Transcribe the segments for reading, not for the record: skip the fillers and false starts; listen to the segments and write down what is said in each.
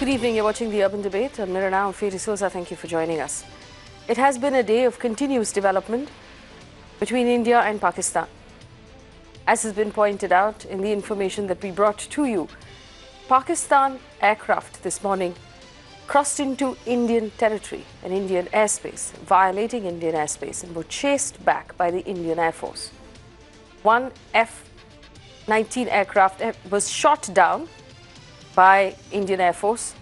Good evening, you're watching The Urban Debate. I'm Faye D'Souza, thank you for joining us. It has been a day of continuous development between India and Pakistan. As has been pointed out in the information that we brought to you, Pakistan aircraft this morning crossed into Indian territory and Indian airspace, violating Indian airspace, and were chased back by the Indian Air Force. One F-19 aircraft was shot down by Indian Air Force,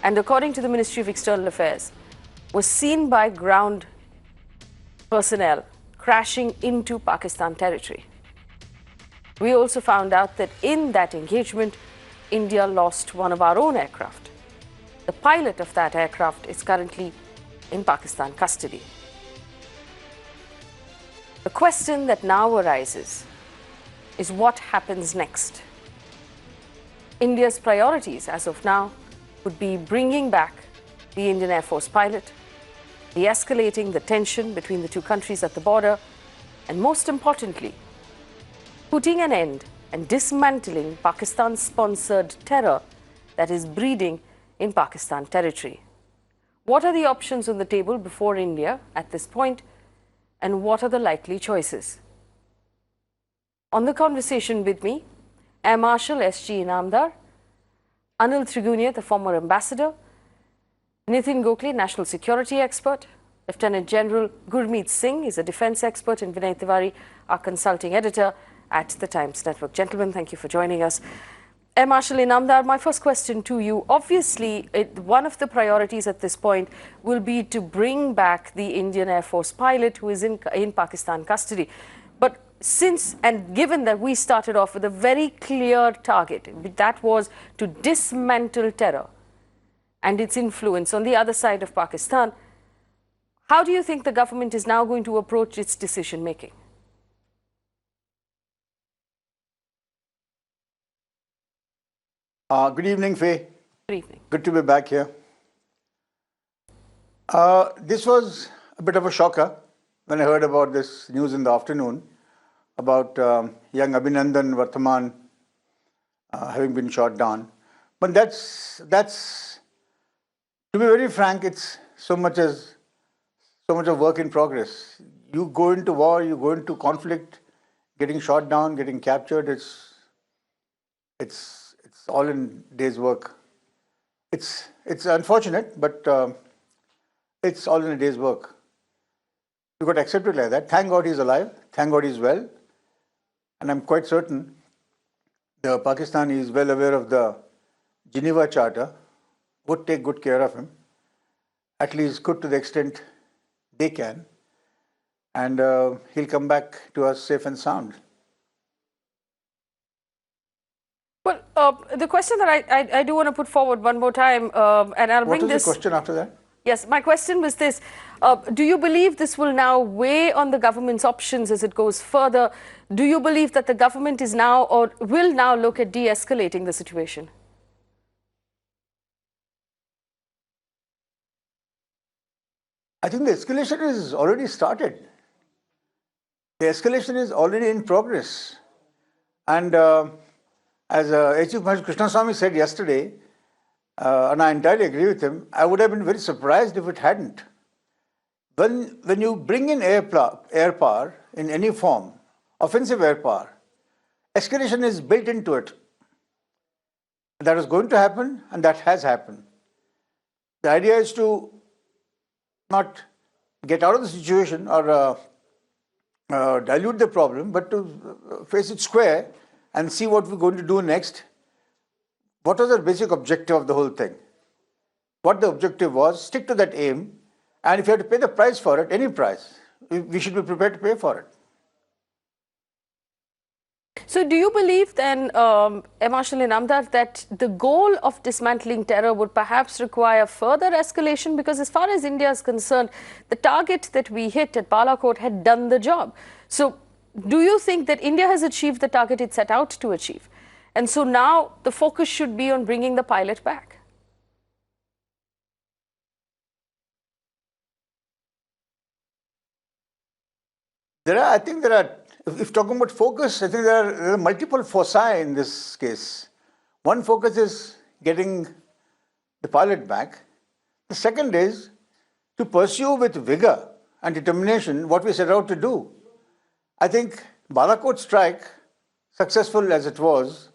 and according to the Ministry of External Affairs, was seen by ground personnel crashing into Pakistan territory. We also found out that in that engagement, India lost one of our own aircraft. The pilot of that aircraft is currently in Pakistan custody. The question that now arises is what happens next? India's priorities as of now would be bringing back the Indian Air Force pilot, de-escalating the tension between the two countries at the border, and most importantly, putting an end and dismantling Pakistan-sponsored terror that is breeding in Pakistan territory. What are the options on the table before India at this point, and what are the likely choices? On the conversation with me, Air Marshal S.G. Inamdar, Anil Trigunia, the former ambassador, Nitin Gokhale, national security expert, Lieutenant General Gurmeet Singh is a defense expert, and Vinay Tiwari, our consulting editor at the Times Network. Gentlemen, thank you for joining us. Air Marshal Inamdar, my first question to you. Obviously, one of the priorities at this point will be to bring back the Indian Air Force pilot who is in Pakistan custody. But since and given that we started off with a very clear target, that was to dismantle terror and its influence on the other side of Pakistan, how do you think the government is now going to approach its decision making? Good evening, Faye. Good evening. Good to be back here. This was a bit of a shocker when I heard about this news in the afternoon about young Abhinandan Varthaman having been shot down. But that's to be very frank, it's so much of work in progress. You go into war, you go into conflict, getting shot down, getting captured. It's all in days' work. It's unfortunate, but it's all in a day's work. You got to accept it like that. Thank God he's alive. Thank God he's well. And I'm quite certain the Pakistani is well aware of the Geneva Charter, would take good care of him, at least good to the extent they can, and he'll come back to us safe and sound. Well, the question that I do want to put forward one more time, and I'll bring this... What is the question after that? Yes, my question was this. Do you believe this will now weigh on the government's options as it goes further? Do you believe that the government is now or will now look at de-escalating the situation? I think the escalation is already started. The escalation is already in progress. And as H.U. Krishnaswamy said yesterday, and I entirely agree with him, I would have been very surprised if it hadn't. When you bring in air power in any form, offensive air power, escalation is built into it. That is going to happen, and that has happened. The idea is to not get out of the situation or dilute the problem, but to face it square and see what we're going to do next. What was the basic objective of the whole thing? What the objective was, stick to that aim, and if you have to pay the price for it, any price, we should be prepared to pay for it. So do you believe then, Marshal Inamdar, that the goal of dismantling terror would perhaps require further escalation? Because as far as India is concerned, the target that we hit at Balakot had done the job. So do you think that India has achieved the target it set out to achieve? And so now the focus should be on bringing the pilot back. I think there are, if talking about focus, I think there are multiple foci in this case. One focus is getting the pilot back. The second is to pursue with vigor and determination what we set out to do. I think Balakot strike, successful as it was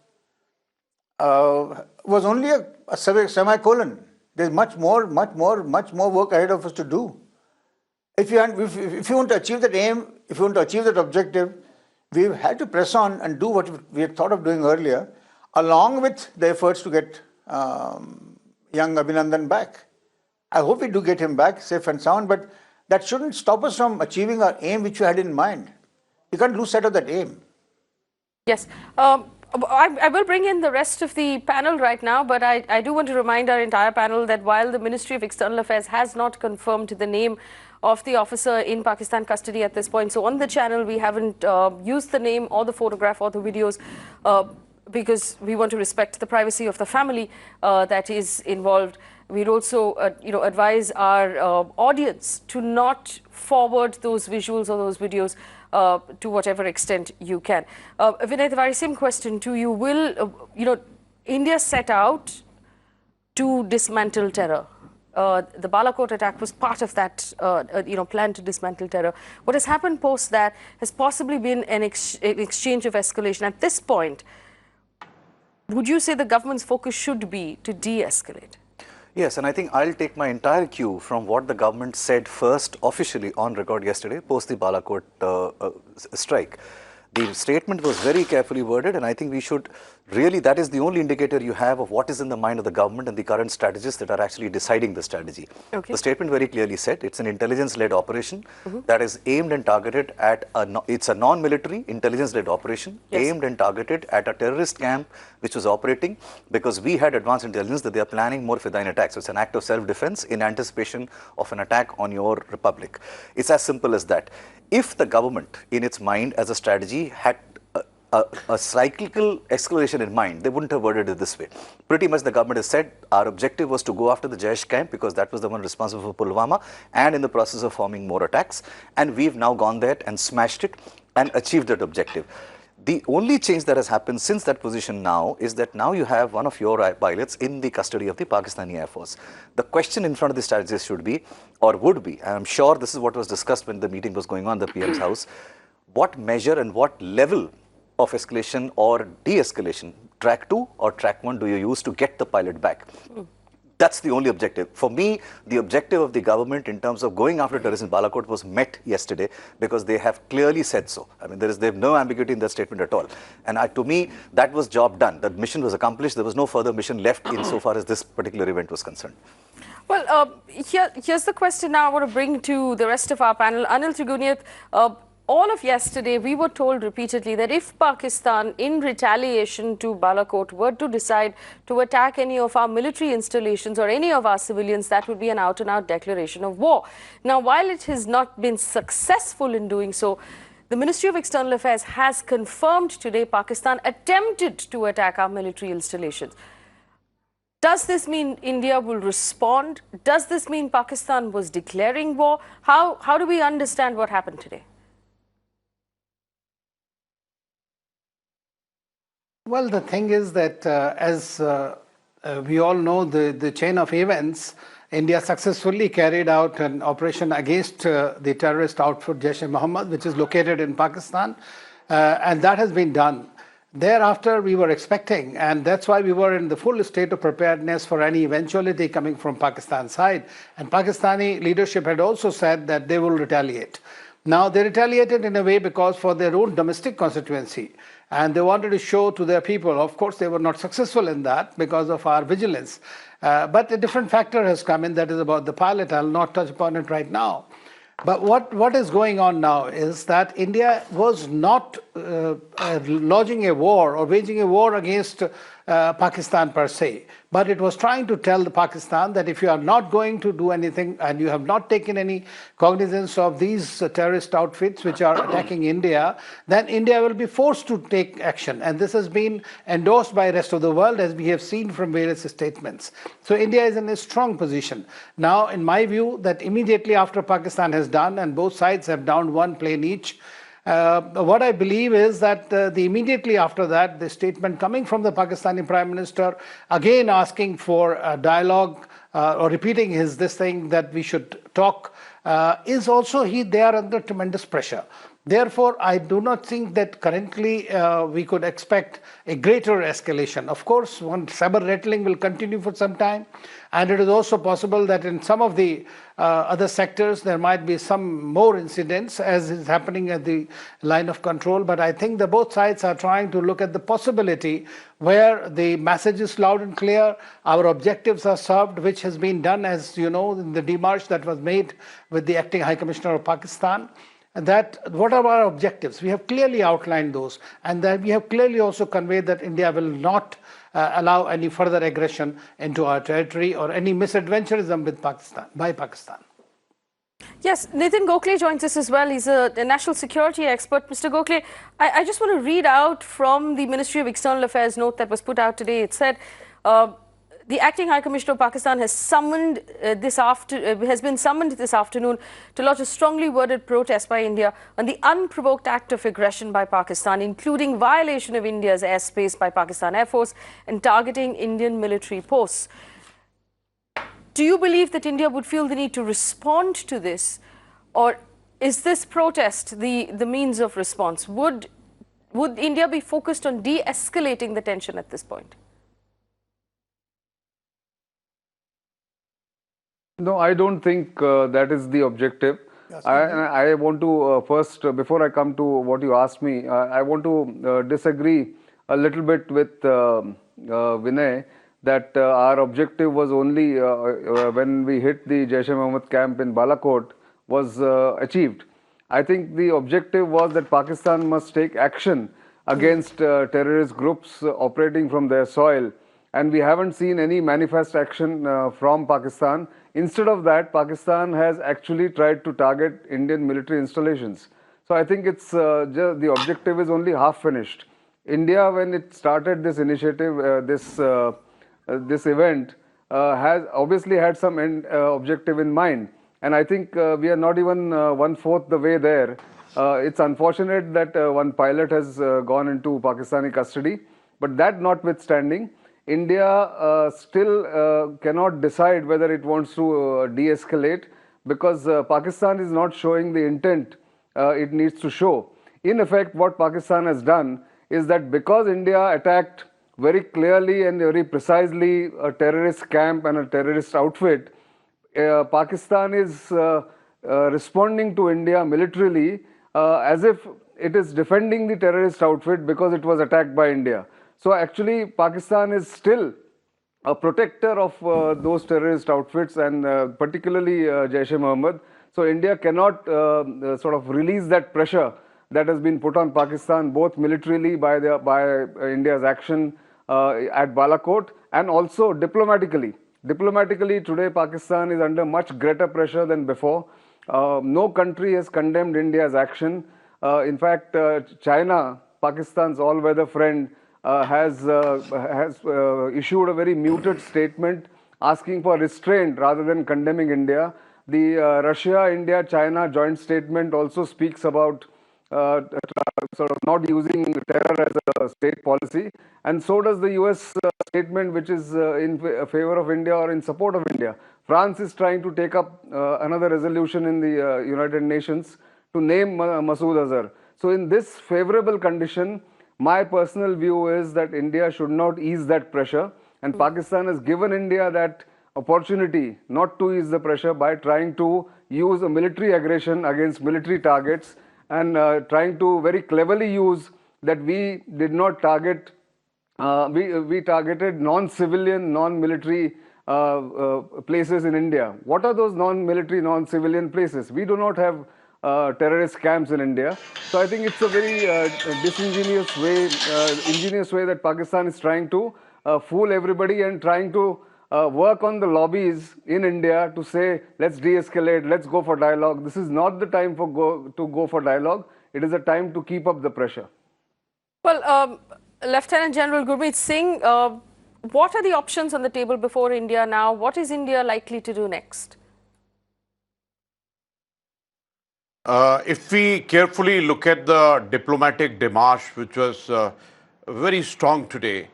only a semicolon. There's much more work ahead of us to do. If you want to achieve that aim, if you want to achieve that objective, we've had to press on and do what we had thought of doing earlier, along with the efforts to get young Abhinandan back. I hope we do get him back safe and sound, but that shouldn't stop us from achieving our aim which we had in mind. You can't lose sight of that aim. Yes. I will bring in the rest of the panel right now, but I do want to remind our entire panel that while the Ministry of External Affairs has not confirmed the name of the officer in Pakistan custody at this point, so on the channel we haven't used the name or the photograph or the videos because we want to respect the privacy of the family that is involved. We'd also advise our audience to not forward those visuals or those videos to whatever extent you can. Vinay, the very same question to you. Will India set out to dismantle terror? The Balakot attack was part of that plan to dismantle terror. What has happened post that has possibly been an exchange of escalation. At this point, would you say the government's focus should be to de-escalate? Yes, and I think I'll take my entire cue from what the government said first officially on record yesterday, post the Balakot strike. The statement was very carefully worded, and I think we should really, that is the only indicator you have of what is in the mind of the government and the current strategists that are actually deciding the strategy. Okay. The statement very clearly said it's an intelligence-led operation that is aimed and targeted at, it's a non-military intelligence-led operation aimed and targeted at a terrorist camp which was operating because we had advanced intelligence that they are planning more Fedayeen attacks. So it's an act of self-defense in anticipation of an attack on your republic. It's as simple as that. If the government, in its mind as a strategy, had a cyclical escalation in mind, they wouldn't have worded it this way. Pretty much the government has said our objective was to go after the Jaish camp because that was the one responsible for Pulwama and in the process of forming more attacks. And we've now gone there and smashed it and achieved that objective. The only change that has happened since that position now is that now you have one of your pilots in the custody of the Pakistani Air Force. The question in front of the strategists should be, or would be, and I'm sure this is what was discussed when the meeting was going on at the PM's house, what measure and what level of escalation or de-escalation, track 2 or track 1 do you use to get the pilot back? That's the only objective. For me, the objective of the government in terms of going after terrorism in Balakot was met yesterday because they have clearly said so. I mean, they have no ambiguity in that statement at all. And to me, that was job done. That mission was accomplished. There was no further mission left insofar as this particular event was concerned. Well, here's the question now I want to bring to the rest of our panel. Anil Trigunyat, all of yesterday, we were told repeatedly that if Pakistan, in retaliation to Balakot, were to decide to attack any of our military installations or any of our civilians, that would be an out-and-out declaration of war. Now, while it has not been successful in doing so, the Ministry of External Affairs has confirmed today Pakistan attempted to attack our military installations. Does this mean India will respond? Does this mean Pakistan was declaring war? How do we understand what happened today? Well, the thing is that as we all know the chain of events, India successfully carried out an operation against the terrorist outfit jaish-e-mohammad, which is located in Pakistan, and that has been done. Thereafter, we were expecting, and that's why we were in the full state of preparedness for any eventuality coming from Pakistan's side. And Pakistani leadership had also said that they will retaliate. Now, they retaliated in a way because for their own domestic constituency, and they wanted to show to their people. Of course, they were not successful in that because of our vigilance. But a different factor has come in, that is about the pilot. I'll not touch upon it right now. But what is going on now is that India was not lodging a war or waging a war against Pakistan per se, but it was trying to tell the Pakistan that if you are not going to do anything and you have not taken any cognizance of these terrorist outfits which are attacking India, then India will be forced to take action. And this has been endorsed by the rest of the world, as we have seen from various statements. So India is in a strong position. Now, in my view, that immediately after Pakistan has done, and both sides have downed one plane each, What I believe is that immediately after that, the statement coming from the Pakistani Prime Minister, again asking for a dialogue or repeating this thing that we should talk, is also they are under tremendous pressure. Therefore, I do not think that currently we could expect a greater escalation. Of course, one saber rattling will continue for some time, and it is also possible that in some of the other sectors there might be some more incidents as is happening at the line of control. But I think that both sides are trying to look at the possibility where the message is loud and clear, our objectives are served, which has been done, as you know, in the demarche that was made with the acting High Commissioner of Pakistan. That what are our objectives? We have clearly outlined those, and that we have clearly also conveyed that India will not allow any further aggression into our territory or any misadventurism with by Pakistan. Yes, Nitin Gokhale joins us as well. He's a national security expert. Mr. Gokhale, I just want to read out from the Ministry of External Affairs note that was put out today. It said, the acting High Commissioner of Pakistan has been summoned this afternoon to lodge a strongly worded protest by India on the unprovoked act of aggression by Pakistan, including violation of India's airspace by Pakistan Air Force and targeting Indian military posts. Do you believe that India would feel the need to respond to this, or is this protest the means of response? Would India be focused on de-escalating the tension at this point? No, I don't think that is the objective. I want to first, before I come to what you asked me, I want to disagree a little bit with Vinay that our objective was only when we hit the jaish-e-mohammed camp in Balakot was achieved. I think the objective was that Pakistan must take action against terrorist groups operating from their soil, and we haven't seen any manifest action from Pakistan. Instead of that, Pakistan has actually tried to target Indian military installations. So I think it's just the objective is only half finished. India, when it started this initiative, this event, has obviously had some objective in mind. And I think we are not even 1/4 the way there. It's unfortunate that one pilot has gone into Pakistani custody. But that notwithstanding, India still cannot decide whether it wants to de-escalate, because Pakistan is not showing the intent it needs to show. In effect, what Pakistan has done is that because India attacked very clearly and very precisely a terrorist camp and a terrorist outfit, Pakistan is responding to India militarily as if it is defending the terrorist outfit because it was attacked by India. So actually, Pakistan is still a protector of those terrorist outfits, and particularly jaish-e-mohammed. So India cannot sort of release that pressure that has been put on Pakistan, both militarily by India's action at Balakot, and also diplomatically. Diplomatically, today Pakistan is under much greater pressure than before. No country has condemned India's action. In fact, China, Pakistan's all-weather friend, has issued a very muted statement asking for restraint rather than condemning India. The Russia, India, China joint statement also speaks about sort of not using terror as a state policy, and so does the US statement, which is in favor of India or in support of India. France is trying to take up another resolution in the United Nations to name Masood Azhar. So in this favorable condition, my personal view is that India should not ease that pressure, and Pakistan has given India that opportunity not to ease the pressure by trying to use a military aggression against military targets, and trying to very cleverly use that we did not target, we targeted non-civilian, non-military places in India. What are those non-military, non-civilian places? We do not have terrorist camps in India. So I think it's a very disingenuous way, ingenious way that Pakistan is trying to fool everybody and trying to work on the lobbies in India to say, let's de-escalate, let's go for dialogue. This is not the time to go for dialogue. It is a time to keep up the pressure. Well, Lieutenant General Gurmeet Singh, what are the options on the table before India now? What is India likely to do next? If we carefully look at the diplomatic démarche, which was very strong today,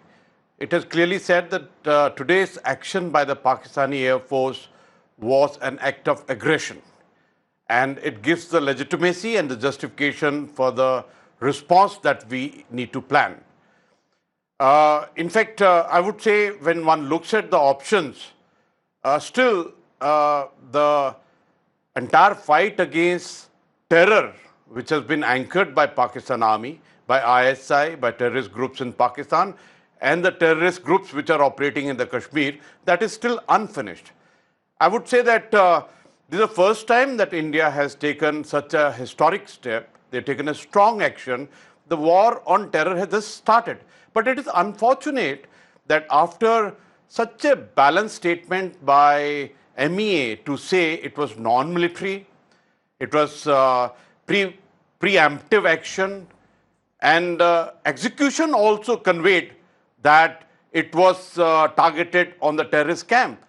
it has clearly said that today's action by the Pakistani Air Force was an act of aggression. And it gives the legitimacy and the justification for the response that we need to plan. In fact, I would say when one looks at the options, still the entire fight against terror, which has been anchored by Pakistan Army, by ISI, by terrorist groups in Pakistan, and the terrorist groups which are operating in the Kashmir, that is still unfinished. I would say that this is the first time that India has taken such a historic step. They've taken a strong action. The war on terror has just started. But it is unfortunate that after such a balanced statement by MEA to say it was non-military, it was preemptive action, and execution also conveyed that it was targeted on the terrorist camp.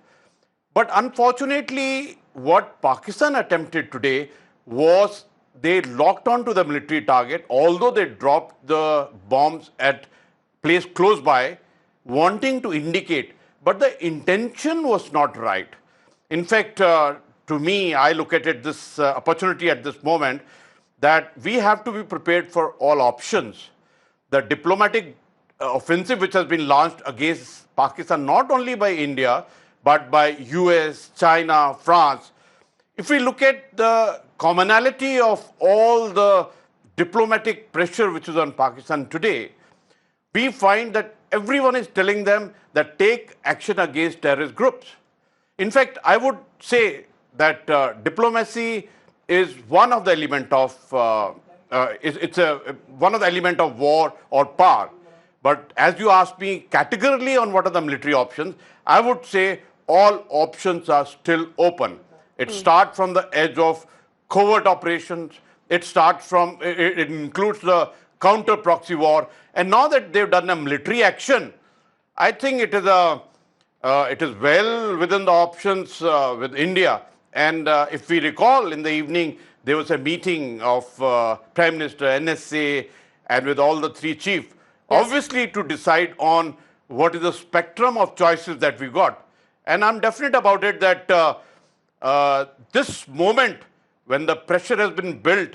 But unfortunately, what Pakistan attempted today was they locked onto the military target, although they dropped the bombs at place close by, wanting to indicate, but the intention was not right. In fact, to me, I look at it, this opportunity at this moment, that we have to be prepared for all options. The diplomatic offensive which has been launched against Pakistan, not only by India, but by US, China, France. If we look at the commonality of all the diplomatic pressure which is on Pakistan today, we find that everyone is telling them that take action against terrorist groups. In fact, I would say that diplomacy is one of the element of one of the element of war or power. But as you ask me categorically on what are the military options, I would say all options are still open. It starts from the edge of covert operations. It starts from, it includes the counter proxy war. And now that they've done a military action, I think it is well within the options with India. And if we recall, in the evening, there was a meeting of Prime Minister, NSA, and with all the three chiefs, obviously to decide on what is the spectrum of choices that we got. And I'm definite about it that this moment when the pressure has been built,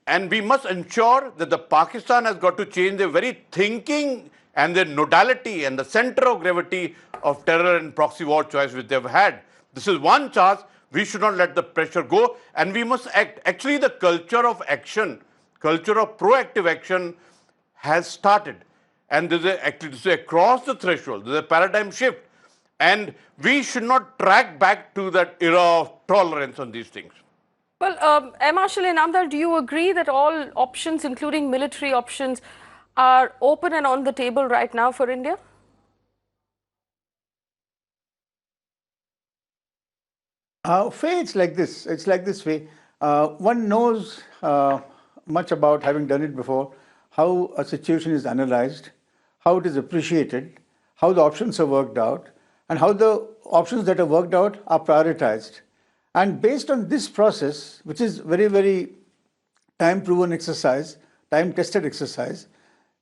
and we must ensure that the Pakistan has got to change their very thinking and their nodality and the center of gravity of terror and proxy war choice which they've had. This is one chance. We should not let the pressure go, and we must act. Actually, the culture of action, culture of proactive action has started. And this is across the threshold. There's a paradigm shift. And we should not track back to that era of tolerance on these things. Well, Air Marshal Inamdar, do you agree that all options, including military options, are open and on the table right now for India? Faye, it's like this. It's like this way. One knows much about, having done it before, how a situation is analyzed, how it is appreciated, how the options are worked out, and how the options that are worked out are prioritized. And based on this process, which is very, very time-proven exercise, time-tested exercise,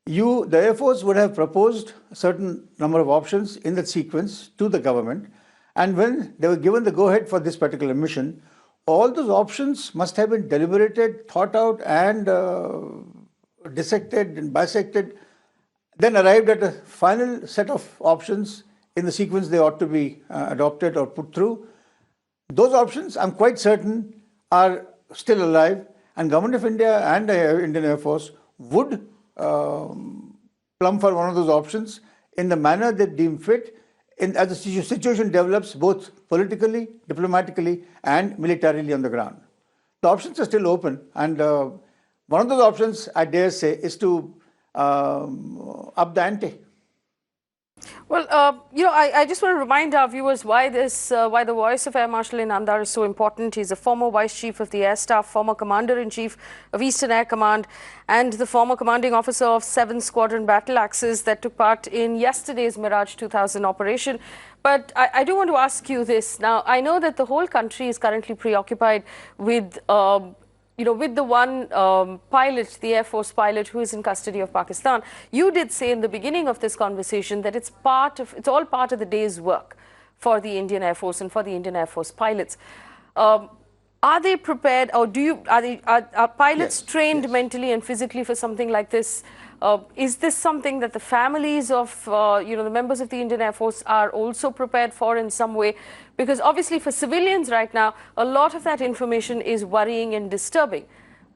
the Air Force would have proposed a certain number of options in that sequence to the government. And when they were given the go-ahead for this particular mission, all those options must have been deliberated, thought out, and dissected and bisected, then arrived at a final set of options in the sequence they ought to be adopted or put through. Those options, I'm quite certain, are still alive, and Government of India and the Indian Air Force would plumb for one of those options in the manner they deem fit, as the situation develops both politically, diplomatically, and militarily on the ground. The options are still open, and one of those options, I dare say, is to up the ante. Well, I just want to remind our viewers why the voice of Air Marshal Inamdar is so important. He's a former Vice Chief of the Air Staff, former Commander-in-Chief of Eastern Air Command, and the former Commanding Officer of 7th Squadron Battle Axis that took part in yesterday's Mirage 2000 operation. But I do want to ask you this. Now, I know that the whole country is currently preoccupied with you know, with the one pilot, the Air Force pilot who is in custody of Pakistan, you did say in the beginning of this conversation that it's all part of the day's work for the Indian Air Force and for the Indian Air Force pilots. Are they prepared, or are pilots trained mentally and physically for something like this? Is this something that the families of you know, the members of the Indian Air Force are also prepared for in some way? Because obviously for civilians right now, a lot of that information is worrying and disturbing.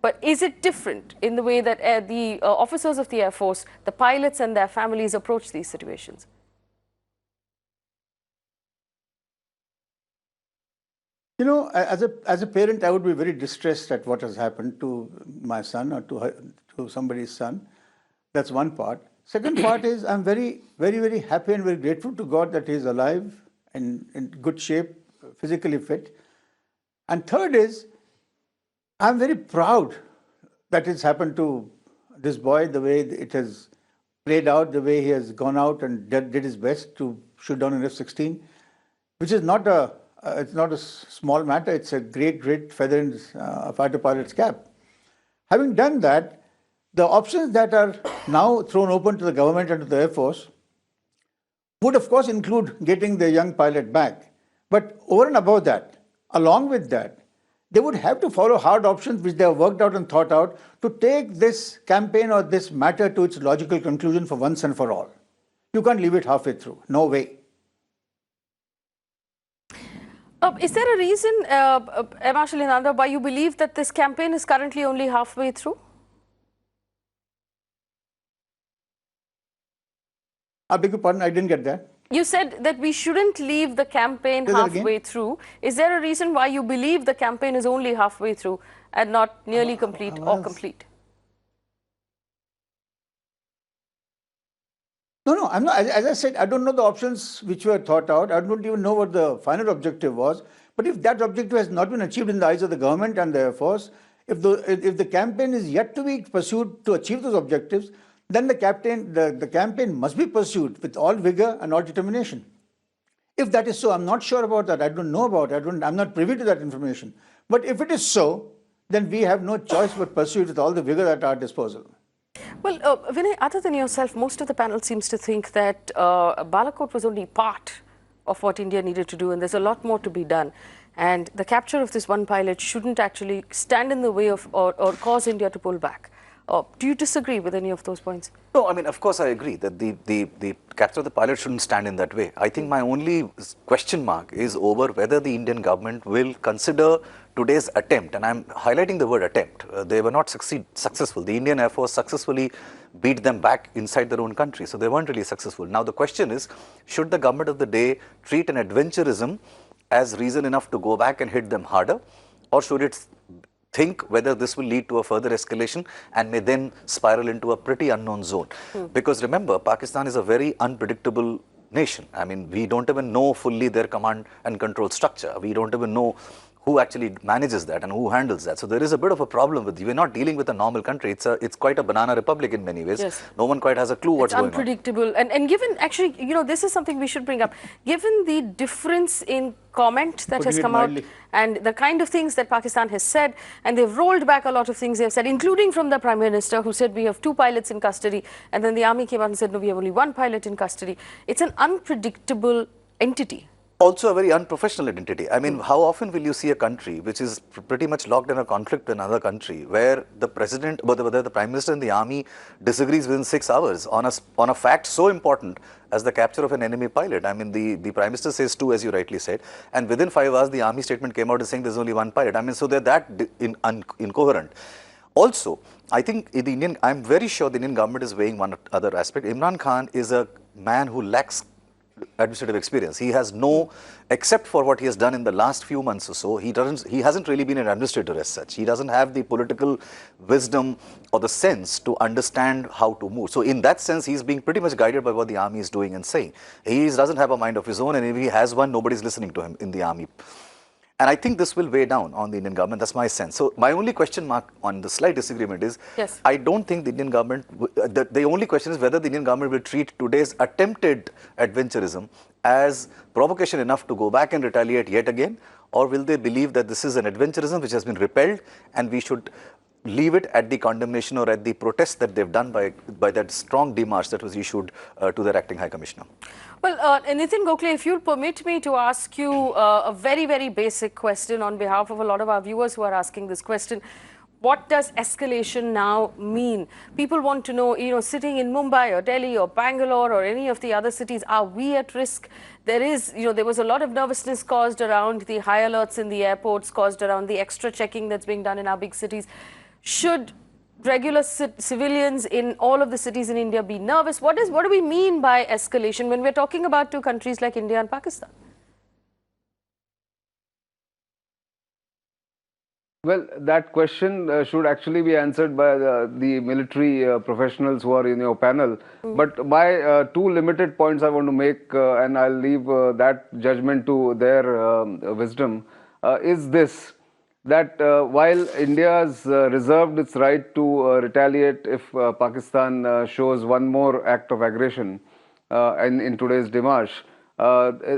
But is it different in the way that the officers of the Air Force, the pilots and their families approach these situations? You know, as a parent, I would be very distressed at what has happened to my son or to somebody's son. That's one part. Second part is I'm very, very, very happy and very grateful to God that he's alive and in good shape, physically fit. And third is I'm very proud that it's happened to this boy, the way it has played out, the way he has gone out and did his best to shoot down an F-16, which is not it's not a small matter. It's a great, great feather in a fighter pilot's cap. Having done that, the options that are now thrown open to the government and to the Air Force would, of course, include getting the young pilot back. But over and above that, along with that, they would have to follow hard options which they have worked out and thought out to take this campaign or this matter to its logical conclusion for once and for all. You can't leave it halfway through. No way. Is there a reason, Marshal Inanda, why you believe that this campaign is currently only halfway through? I beg your pardon, I didn't get that. You said that we shouldn't leave the campaign halfway through. Is there a reason why you believe the campaign is only halfway through and not nearly complete or complete? No, I'm not. As I said, I don't know the options which were thought out. I don't even know what the final objective was. But if that objective has not been achieved in the eyes of the government and the Air Force, if the campaign is yet to be pursued to achieve those objectives, then the campaign must be pursued with all vigor and all determination. If that is so, I'm not sure about that. I don't know about it. I'm not privy to that information. But if it is so, then we have no choice but pursue it with all the vigor at our disposal. Well, Vinay, other than yourself, most of the panel seems to think that Balakot was only part of what India needed to do, and there's a lot more to be done. And the capture of this one pilot shouldn't actually stand in the way of or cause India to pull back. Do you disagree with any of those points? No, I mean, of course I agree that the capture of the pilot shouldn't stand in that way. I think my only question mark is over whether the Indian government will consider today's attempt, and I'm highlighting the word attempt. They were not successful. The Indian Air Force successfully beat them back inside their own country, so they weren't really successful. Now the question is, should the government of the day treat an adventurism as reason enough to go back and hit them harder, or should it think whether this will lead to a further escalation and may then spiral into a pretty unknown zone? Because remember, Pakistan is a very unpredictable nation. I mean, we don't even know fully their command and control structure. We don't even know who actually manages that and who handles that. So there is a bit of a problem with you. We're not dealing with a normal country. It's quite a banana republic in many ways. Yes. No one quite has a clue what's going on. It's unpredictable. And given, actually, you know, this is something we should bring up. Given the difference in comment that has come out and the kind of things that Pakistan has said, and they've rolled back a lot of things they've said, including from the Prime Minister, who said we have 2 pilots in custody, and then the army came out and said, no, we have only 1 pilot in custody. It's an unpredictable entity. Also a very unprofessional identity. I mean, how often will you see a country which is pretty much locked in a conflict with another country, where the president, whether the Prime Minister and the army disagrees within 6 hours on a fact so important as the capture of an enemy pilot? I mean, the Prime Minister says 2, as you rightly said, and within 5 hours the army statement came out saying there's only 1 pilot. I mean, so they're that incoherent. Also, I think I'm very sure the Indian government is weighing one other aspect. Imran Khan is a man who lacks administrative experience. He has no, except for what he has done in the last few months or so, he hasn't really been an administrator as such. He doesn't have the political wisdom or the sense to understand how to move. So in that sense, he's being pretty much guided by what the army is doing and saying. He doesn't have a mind of his own, and if he has one, nobody's listening to him in the army. And I think this will weigh down on the Indian government. That's my sense. So my only question mark on the slight disagreement is, yes, I don't think the Indian government, the only question is whether the Indian government will treat today's attempted adventurism as provocation enough to go back and retaliate yet again, or will they believe that this is an adventurism which has been repelled and we should leave it at the condemnation or at the protest that they've done by that strong demarche that was issued to their acting High Commissioner? Well, Nitin Gokhale, if you'll permit me to ask you a very, very basic question on behalf of a lot of our viewers who are asking this question. What does escalation now mean? People want to know, sitting in Mumbai or Delhi or Bangalore or any of the other cities, are we at risk? There is, there was a lot of nervousness caused around the high alerts in the airports, caused around the extra checking that's being done in our big cities. Should regular civilians in all of the cities in India be nervous? What do we mean by escalation when we're talking about two countries like India and Pakistan? Well, that question should actually be answered by the military professionals who are in your panel. But my two limited points I want to make, and I'll leave that judgment to their wisdom, is this, that while India has reserved its right to retaliate if Pakistan shows one more act of aggression in today's démarche,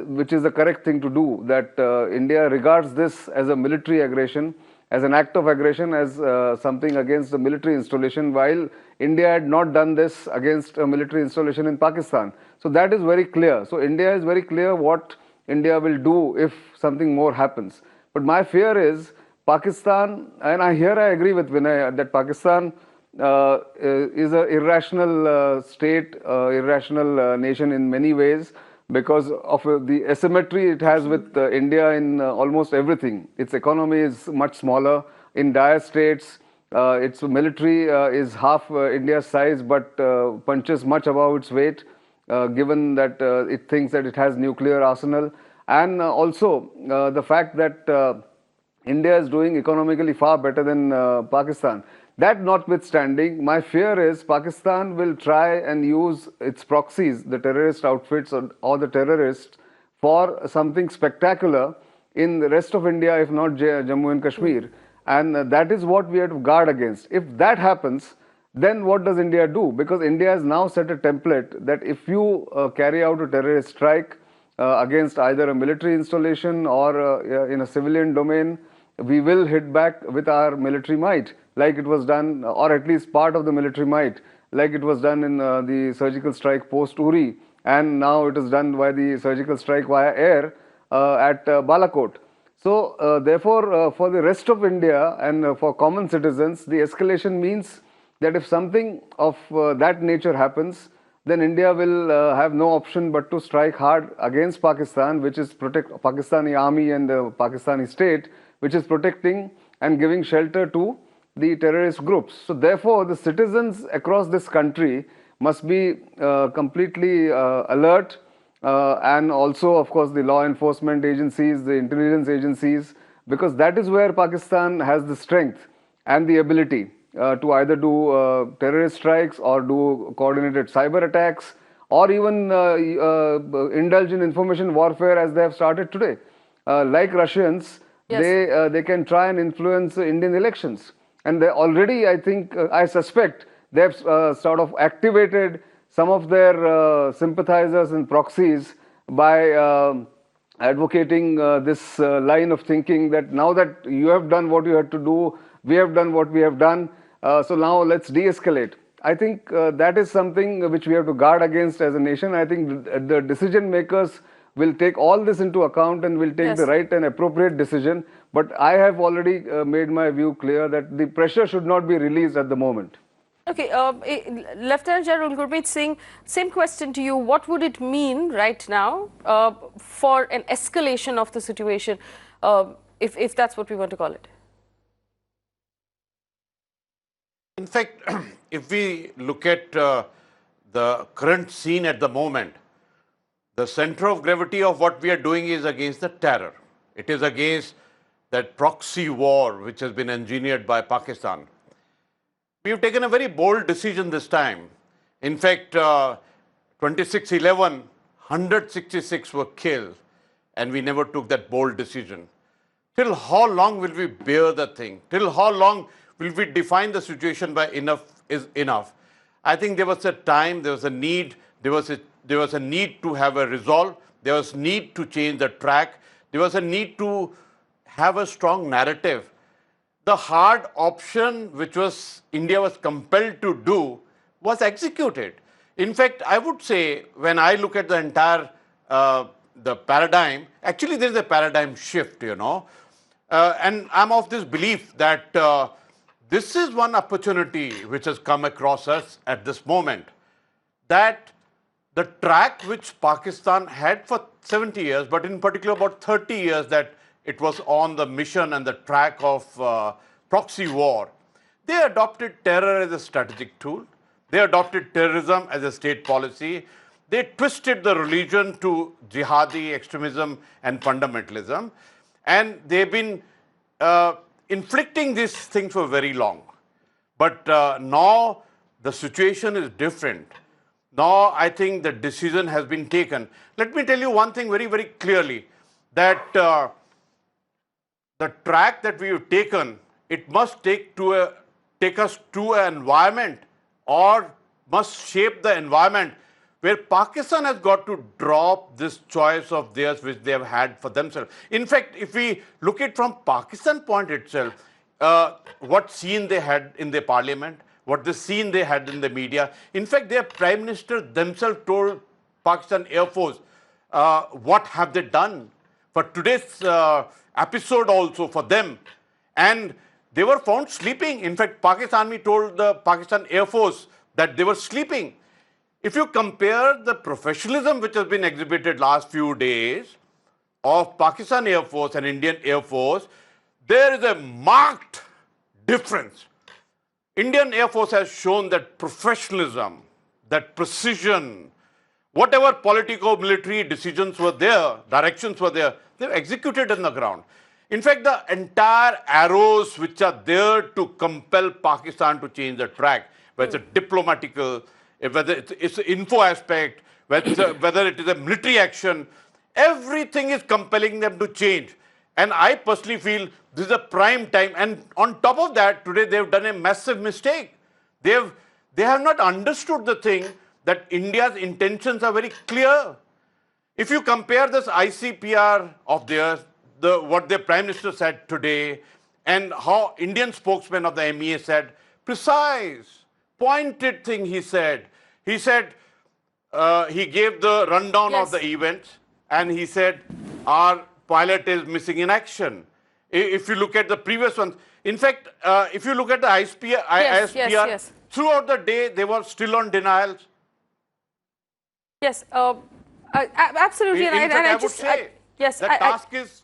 which is the correct thing to do, that India regards this as a military aggression, as an act of aggression, as something against the military installation, while India had not done this against a military installation in Pakistan. So that is very clear. So India is very clear what India will do if something more happens. But my fear is Pakistan, and here I agree with Vinay, that Pakistan is an irrational state, irrational nation in many ways, because of the asymmetry it has with India in almost everything. Its economy is much smaller. In dire straits, its military is half India's size, but punches much above its weight, given that it thinks that it has nuclear arsenal. And also the fact that India is doing economically far better than Pakistan. That notwithstanding, my fear is Pakistan will try and use its proxies, the terrorist outfits or the terrorists, for something spectacular in the rest of India, if not Jammu and Kashmir. And that is what we have to guard against. If that happens, then what does India do? Because India has now set a template that if you carry out a terrorist strike against either a military installation or in a civilian domain, we will hit back with our military might, like it was done, or at least part of the military might, like it was done in the surgical strike post-Uri, and now it is done by the surgical strike via air at Balakot. So therefore, for the rest of India and for common citizens, the escalation means that if something of that nature happens, then India will have no option but to strike hard against Pakistan, which is Pakistani army and the Pakistani state, which is protecting and giving shelter to the terrorist groups. So therefore, the citizens across this country must be completely alert, and also, of course, the law enforcement agencies, the intelligence agencies, because that is where Pakistan has the strength and the ability to either do terrorist strikes or do coordinated cyber attacks, or even indulge in information warfare as they have started today. Like Russians, yes, they can try and influence Indian elections. And they already, I think, I suspect, they have sort of activated some of their sympathizers and proxies by advocating this line of thinking that now that you have done what you had to do, we have done what we have done, so now let's de-escalate. I think that is something which we have to guard against as a nation. I think the decision makers will take all this into account and will take the right and appropriate decision. But I have already made my view clear that the pressure should not be released at the moment. Okay, Lieutenant General Gurmeet Singh, same question to you. What would it mean right now for an escalation of the situation, if that's what we want to call it? In fact, if we look at the current scene at the moment, the center of gravity of what we are doing is against the terror. It is against that proxy war which has been engineered by Pakistan. We have taken a very bold decision this time. In fact, 26/11, 166 were killed, and we never took that bold decision. Till how long will we bear the thing? Till how long will we define the situation by enough is enough? I think there was a time, there was a need, there was a need to have a resolve, there was need to change the track, there was a need to have a strong narrative, the hard option which India was compelled to do was executed. In fact, I would say when I look at the entire the paradigm, actually there is a paradigm shift, you know. And I'm of this belief that this is one opportunity which has come across us at this moment, that the track which Pakistan had for 70 years, but in particular about 30 years that it was on the mission and the track of proxy war, they adopted terror as a strategic tool. They adopted terrorism as a state policy. They twisted the religion to jihadi extremism and fundamentalism. And they've been inflicting these things for very long. But now the situation is different. Now I think the decision has been taken. Let me tell you one thing very, very clearly, that the track that we have taken, it must take us to an environment, or must shape the environment where Pakistan has got to drop this choice of theirs which they have had for themselves. In fact, if we look at it from Pakistan point itself, what scene they had in the parliament, what the scene they had in the media. In fact, their prime minister themselves told Pakistan Air Force, what have they done for today's episode also for them. And they were found sleeping. In fact, Pakistan Army told the Pakistan Air Force that they were sleeping. If you compare the professionalism which has been exhibited last few days of Pakistan Air Force and Indian Air Force, there is a marked difference. Indian Air Force has shown that professionalism, that precision, whatever politico-military decisions were there, directions were there, they've executed on the ground. In fact, the entire arrows which are there to compel Pakistan to change the track, whether it's a diplomatical, whether it's an info aspect, whether it is a military action, everything is compelling them to change. And I personally feel this is a prime time. And on top of that, today they've done a massive mistake. They have not understood the thing that India's intentions are very clear. If you compare this ICPR of theirs, what their Prime Minister said today, and how Indian spokesman of the MEA said, precise, pointed thing he said. He said, he gave the rundown of the events, and he said, our pilot is missing in action. If you look at the previous ones, in fact, if you look at the ISPR, throughout the day, they were still on denials. Yes, absolutely. In fact, I would say, yes, the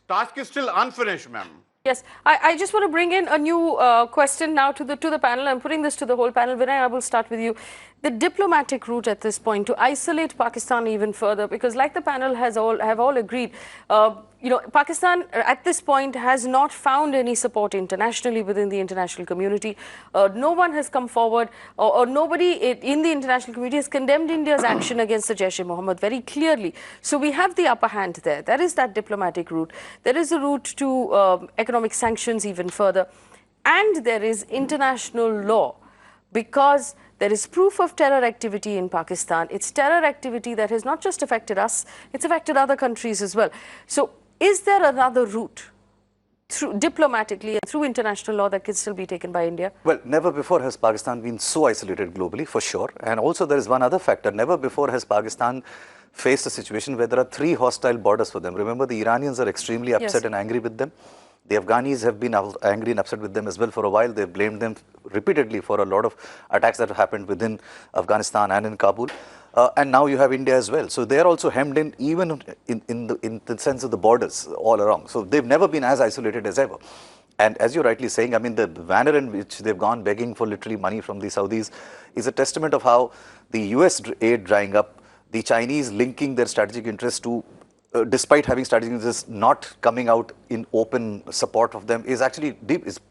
task is still unfinished, ma'am. Yes, I just want to bring in a new question now to the panel. I'm putting this to the whole panel. Vinay, I will start with you. The diplomatic route at this point to isolate Pakistan even further, because like the panel have all agreed, you know, Pakistan at this point has not found any support internationally within the international community. No one has come forward, or nobody in the international community has condemned India's action against the jaish-e-mohammed very clearly. So we have the upper hand there. There is that diplomatic route. There is a route to economic sanctions even further. And there is international law, because there is proof of terror activity in Pakistan. It's terror activity that has not just affected us, it's affected other countries as well. So is there another route through diplomatically and through international law that can still be taken by India? Well, never before has Pakistan been so isolated globally, for sure. And also there is one other factor. Never before has Pakistan faced a situation where there are 3 hostile borders for them. Remember, the Iranians are extremely upset and angry with them. The Afghanis have been angry and upset with them as well for a while. They've blamed them repeatedly for a lot of attacks that have happened within Afghanistan and in Kabul. And now you have India as well. So they're also hemmed in, even in the sense of the borders all around. So they've never been as isolated as ever. And as you're rightly saying, I mean, the manner in which they've gone begging for literally money from the Saudis is a testament of how the US aid drying up, the Chinese linking their strategic interests to despite having strategic interests not coming out in open support of them, is actually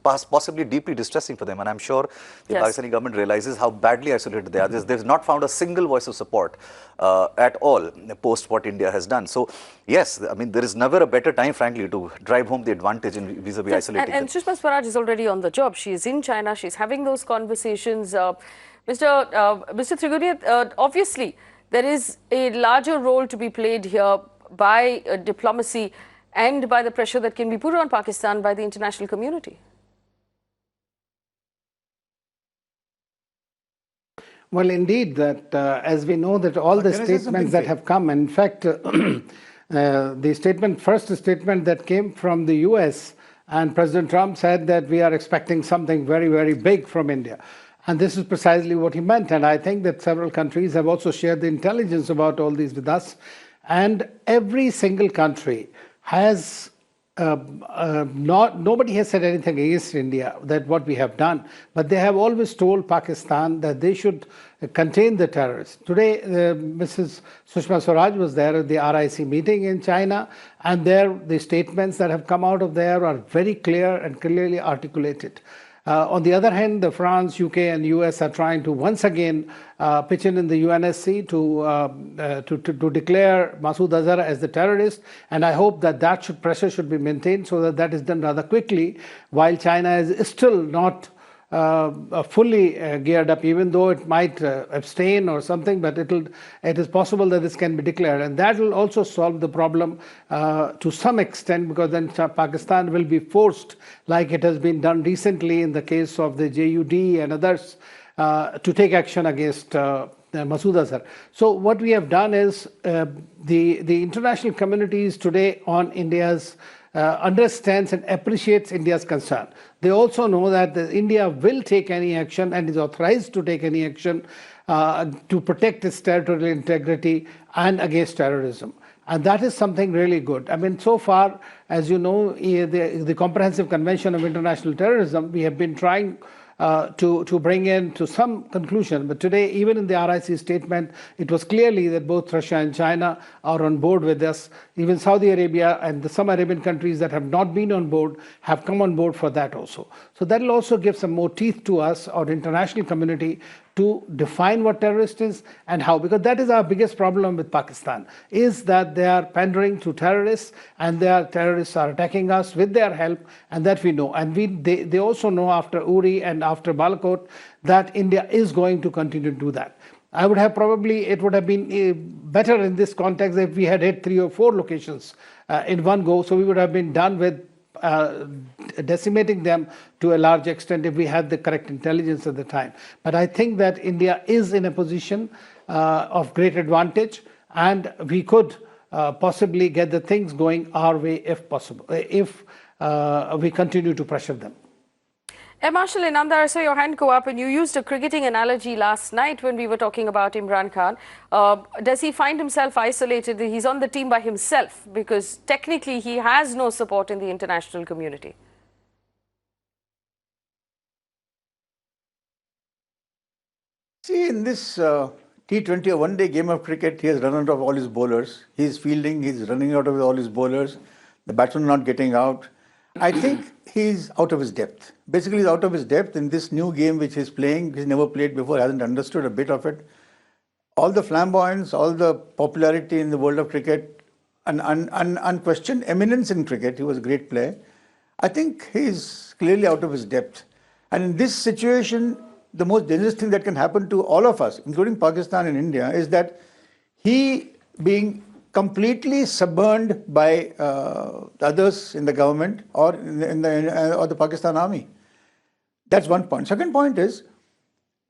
possibly deeply distressing for them. And I'm sure the Pakistani government realizes how badly isolated they are. They've not found a single voice of support at all post what India has done. So yes, I mean, there is never a better time, frankly, to drive home the advantage in vis-a-vis isolating them. And Sushma Swaraj is already on the job. She is in China. She's having those conversations. Mr. Triguria, obviously, there is a larger role to be played here by diplomacy, and by the pressure that can be put on Pakistan by the international community? Well, indeed, that as we know that all the statements that have come, in fact, the first statement that came from the US, and President Trump said that we are expecting something very, very big from India. And this is precisely what he meant. And I think that several countries have also shared the intelligence about all these with us. And every single country has nobody has said anything against India, that what we have done, but they have always told Pakistan that they should contain the terrorists. Today, Mrs. Sushma Swaraj was there at the RIC meeting in China, and the statements that have come out of there are very clear and clearly articulated. On the other hand, France, UK and US are trying to once again pitch in the UNSC to declare Masood Azhar as the terrorist, and I hope that pressure should be maintained so that is done rather quickly, while China is still not fully geared up, even though it might abstain or something, but it is possible that this can be declared, and that will also solve the problem to some extent, because then Pakistan will be forced, like it has been done recently in the case of the JUD and others, to take action against Masood Azhar. So what we have done is the international communities today on India's understands and appreciates India's concern. They also know that India will take any action and is authorized to take any action to protect its territorial integrity and against terrorism. And that is something really good. I mean, so far, as you know, the Comprehensive Convention of International Terrorism, we have been trying to bring in to some conclusion. But today, even in the RIC statement, it was clearly that both Russia and China are on board with this. Even Saudi Arabia and some Arabian countries that have not been on board have come on board for that also. So that will also give some more teeth to us, or international community, to define what terrorist is and how, because that is our biggest problem with Pakistan, is that they are pandering to terrorists, and terrorists are attacking us with their help, and that we know. And they also know after Uri and after Balakot that India is going to continue to do that. It would have been better in this context if we had hit 3 or 4 locations in one go, so we would have been done with decimating them to a large extent if we had the correct intelligence at the time. But I think that India is in a position of great advantage, and we could possibly get the things going our way if possible, if we continue to pressure them. Marshal Inamdar, I saw your hand go up, and you used a cricketing analogy last night when we were talking about Imran Khan. Does he find himself isolated? He's on the team by himself, because technically he has no support in the international community. See, in this T20 or one-day game of cricket, he has run out of all his bowlers. He's fielding, he's running out of all his bowlers. The batsmen are not getting out. I think he's out of his depth. Basically, he's out of his depth in this new game which he's playing. He's never played before, hasn't understood a bit of it. All the flamboyance, all the popularity in the world of cricket, and unquestioned eminence in cricket. He was a great player. I think he's clearly out of his depth. And in this situation, the most dangerous thing that can happen to all of us, including Pakistan and India, is that he being completely suborned by others in the government or the Pakistan army. That's one point. Second point is,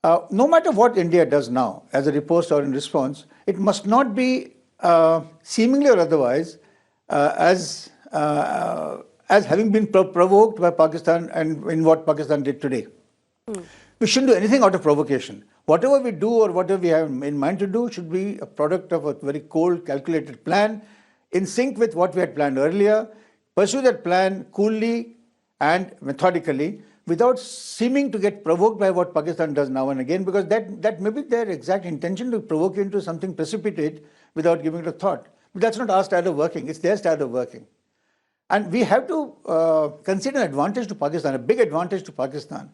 no matter what India does now, as a riposte or in response, it must not be seemingly or otherwise as having been provoked by Pakistan and in what Pakistan did today. We shouldn't do anything out of provocation. Whatever we do or whatever we have in mind to do should be a product of a very cold, calculated plan, in sync with what we had planned earlier. Pursue that plan coolly and methodically, without seeming to get provoked by what Pakistan does now and again, because that may be their exact intention, to provoke you into something precipitate without giving it a thought. But that's not our style of working, it's their style of working. And we have to consider an advantage to Pakistan, a big advantage to Pakistan.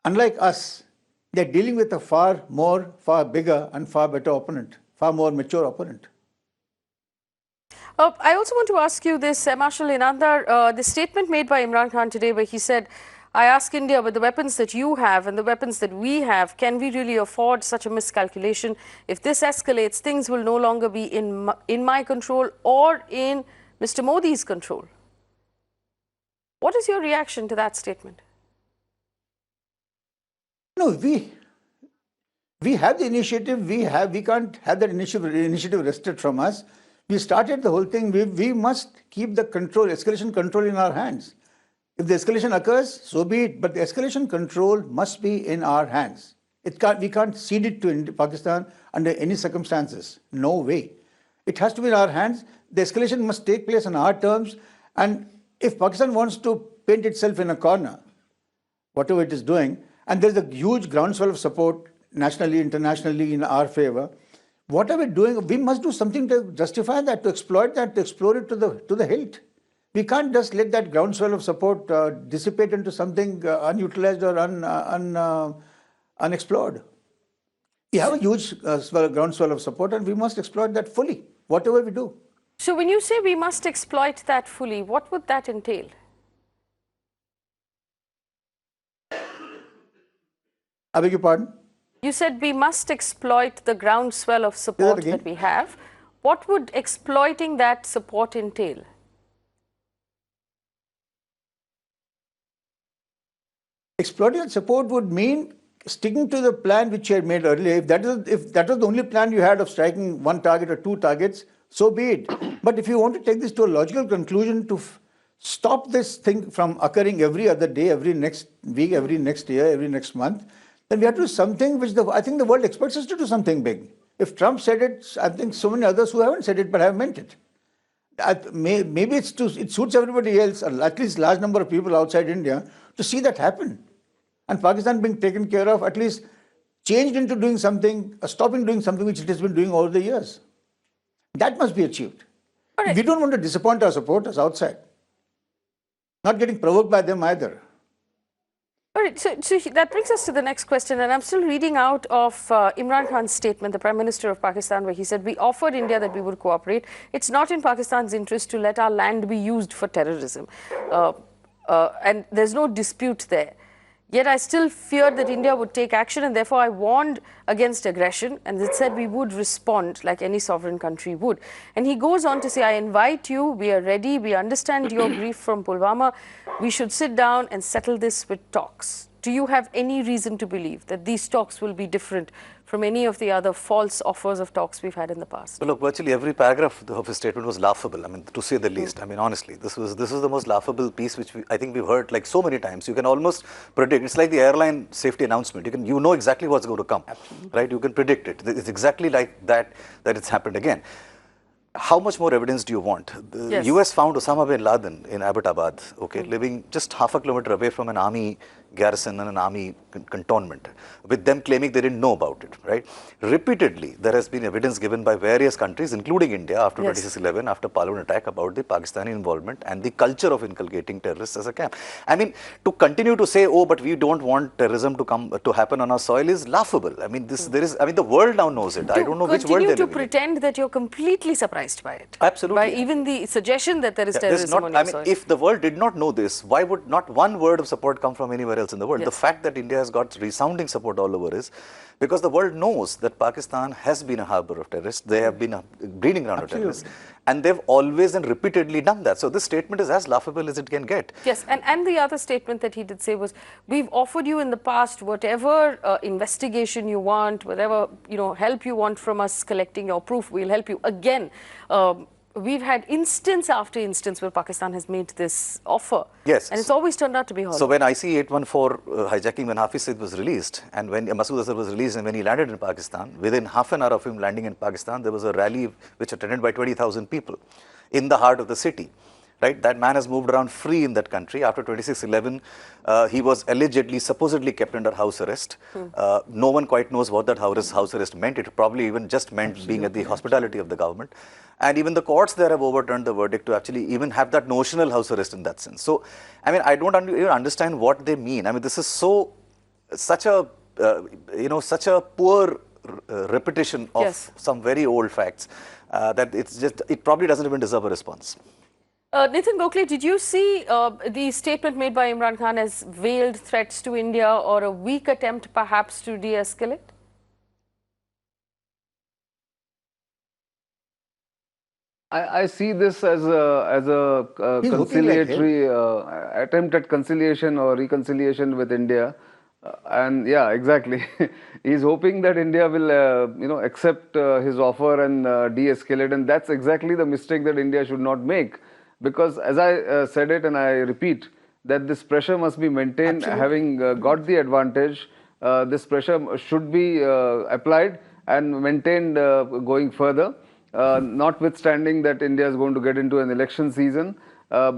Unlike us, they're dealing with a far bigger and far better opponent, far more mature opponent. I also want to ask you this, Marshal Inamdar, the statement made by Imran Khan today, where he said, I ask India, with the weapons that you have and the weapons that we have, can we really afford such a miscalculation? If this escalates, things will no longer be in my control or in Mr. Modi's control. What is your reaction to that statement? No, we have the initiative. We can't have that initiative wrested from us. We started the whole thing. We must keep the escalation control in our hands. If the escalation occurs, so be it. But the escalation control must be in our hands. We can't cede it to Pakistan under any circumstances. No way. It has to be in our hands. The escalation must take place on our terms. And if Pakistan wants to paint itself in a corner, whatever it is doing, and there's a huge groundswell of support nationally, internationally in our favor, what are we doing? We must do something to justify that, to exploit that, to explore it to the hilt. We can't just let that groundswell of support dissipate into something unutilized or unexplored. We have a huge groundswell of support, and we must exploit that fully, whatever we do. So when you say we must exploit that fully, what would that entail? I beg your pardon? You said we must exploit the groundswell of support that we have. What would exploiting that support entail? Exploiting that support would mean sticking to the plan which you had made earlier. If that was the only plan you had of striking one target or two targets, so be it. But if you want to take this to a logical conclusion to stop this thing from occurring every other day, every next week, every next year, every next month, then we have to do something which I think the world expects us to do something big. If Trump said it, I think so many others who haven't said it but have meant it. Maybe it suits everybody else, or at least a large number of people outside India, to see that happen. And Pakistan being taken care of, at least changed into doing something, stopping doing something which it has been doing over the years. That must be achieved. We don't want to disappoint our supporters outside. Not getting provoked by them either. All right, so that brings us to the next question, and I'm still reading out of Imran Khan's statement, the Prime Minister of Pakistan, where he said, we offered India that we would cooperate. It's not in Pakistan's interest to let our land be used for terrorism. And there's no dispute there. Yet I still feared that India would take action, and therefore I warned against aggression, and it said we would respond like any sovereign country would. And he goes on to say, I invite you, we are ready, we understand your grief from Pulwama, we should sit down and settle this with talks. Do you have any reason to believe that these talks will be different from any of the other false offers of talks we've had in the past? Well, look, virtually every paragraph of his statement was laughable. I mean, to say the least. I mean, honestly, this was the most laughable piece which I think we've heard like so many times. You can almost predict. It's like the airline safety announcement. You know exactly what's going to come, right? You can predict it. It's exactly like that it's happened again. How much more evidence do you want? The US found Osama bin Laden in Abbottabad, okay, living just half a kilometer away from an army garrison and an army cantonment, with them claiming they didn't know about it, right? Repeatedly, there has been evidence given by various countries, including India, after 26/11, after Parliament attack, about the Pakistani involvement and the culture of inculcating terrorists as a camp. I mean, to continue to say, oh, but we don't want terrorism to happen on our soil is laughable. I mean, the world now knows it. I don't know which world they're living in. Continue to pretend that you're completely surprised by it. Absolutely. By even the suggestion that there is terrorism on your soil. If the world did not know this, why would not one word of support come from anywhere else in the world? The fact that India has got resounding support all over is because the world knows that Pakistan has been a harbor of terrorists. They have been a breeding ground of terrorists. And they've always and repeatedly done that. So this statement is as laughable as it can get. Yes, and the other statement that he did say was, we've offered you in the past whatever investigation you want, whatever help you want from us collecting your proof, we'll help you. Again, we've had instance after instance where Pakistan has made this offer. Yes. And it's always turned out to be hollow. So when IC-814 hijacking, when Hafiz Saeed was released, and when Masood Azhar was released, and when he landed in Pakistan, within half an hour of him landing in Pakistan, there was a rally which attended by 20,000 people in the heart of the city. Right, that man has moved around free in that country. After 26/11, he was allegedly, supposedly kept under house arrest. No one quite knows what that house arrest meant. It probably even just meant being at the hospitality of the government. And even the courts there have overturned the verdict to actually even have that notional house arrest in that sense. So, I mean, I don't even understand what they mean. I mean, this is such a poor repetition of some very old facts that it probably doesn't even deserve a response. Nitin Gokhale, did you see the statement made by Imran Khan as veiled threats to India or a weak attempt perhaps to de-escalate? I see this as a conciliatory attempt at conciliation or reconciliation with India. And yeah, exactly. He's hoping that India will, accept his offer and de-escalate. And that's exactly the mistake that India should not make. Because as I said it, and I repeat, that this pressure must be maintained. Absolutely. Having got the advantage, this pressure should be applied and maintained going further. Notwithstanding that India is going to get into an election season,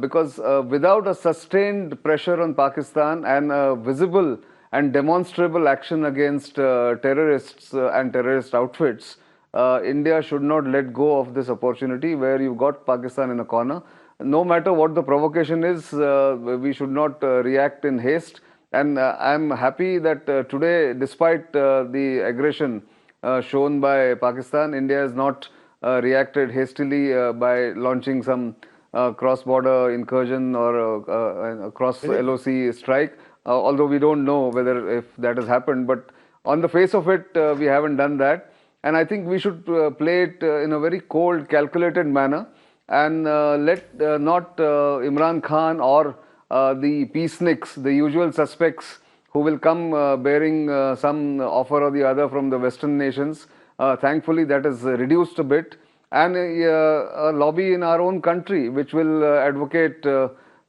because without a sustained pressure on Pakistan and a visible and demonstrable action against terrorists and terrorist outfits, India should not let go of this opportunity where you've got Pakistan in a corner. No matter what the provocation is, we should not react in haste. And I'm happy that today, despite the aggression shown by Pakistan, India has not reacted hastily by launching some cross-border incursion or a cross-LOC strike. Although we don't know whether if that has happened, but on the face of it, we haven't done that. And I think we should play it in a very cold, calculated manner and let not Imran Khan or the peaceniks, the usual suspects who will come bearing some offer or the other from the Western nations. Thankfully, that is reduced a bit. And a lobby in our own country which will advocate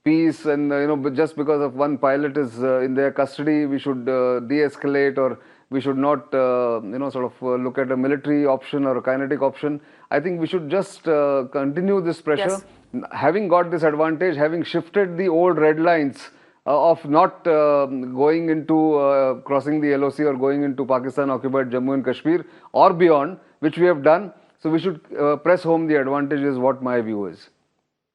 peace, and just because of one pilot is in their custody, we should de-escalate, or we should not look at a military option or a kinetic option. I think we should just continue this pressure. Yes. Having got this advantage, having shifted the old red lines of not going into crossing the LOC or going into Pakistan occupied Jammu and Kashmir or beyond, which we have done. So we should press home the advantage, is what my view is.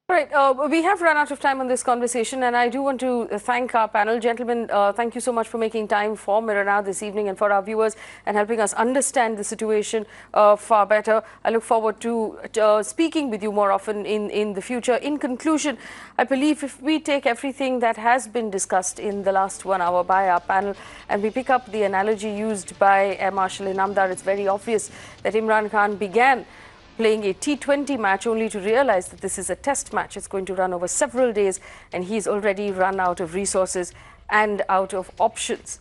Right, we have run out of time on this conversation, and I do want to thank our panel. Gentlemen, thank you so much for making time for Mirror Now this evening and for our viewers and helping us understand the situation far better. I look forward to speaking with you more often in the future. In conclusion, I believe if we take everything that has been discussed in the last 1 hour by our panel and we pick up the analogy used by Air Marshal Inamdar, it's very obvious that Imran Khan began playing a T20 match only to realize that this is a test match. It's going to run over several days, and he's already run out of resources and out of options.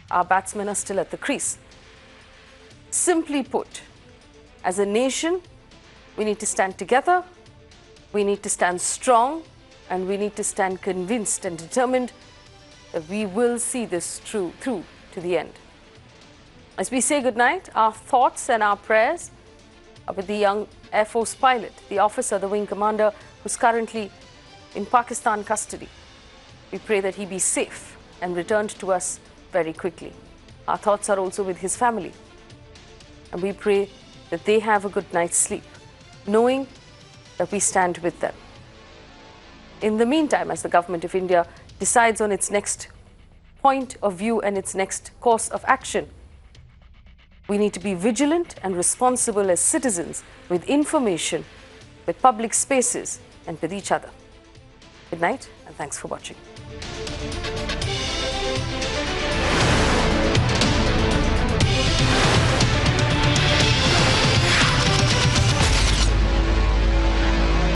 Our batsmen are still at the crease. Simply put, as a nation, we need to stand together, we need to stand strong, and we need to stand convinced and determined that we will see this through to the end. As we say goodnight, our thoughts and our prayers with the young Air Force pilot, the officer, the wing commander, who's currently in Pakistan custody. We pray that he be safe and returned to us very quickly. Our thoughts are also with his family. And we pray that they have a good night's sleep, knowing that we stand with them. In the meantime, as the government of India decides on its next point of view and its next course of action, we need to be vigilant and responsible as citizens with information, with public spaces, and with each other. Good night, and thanks for watching.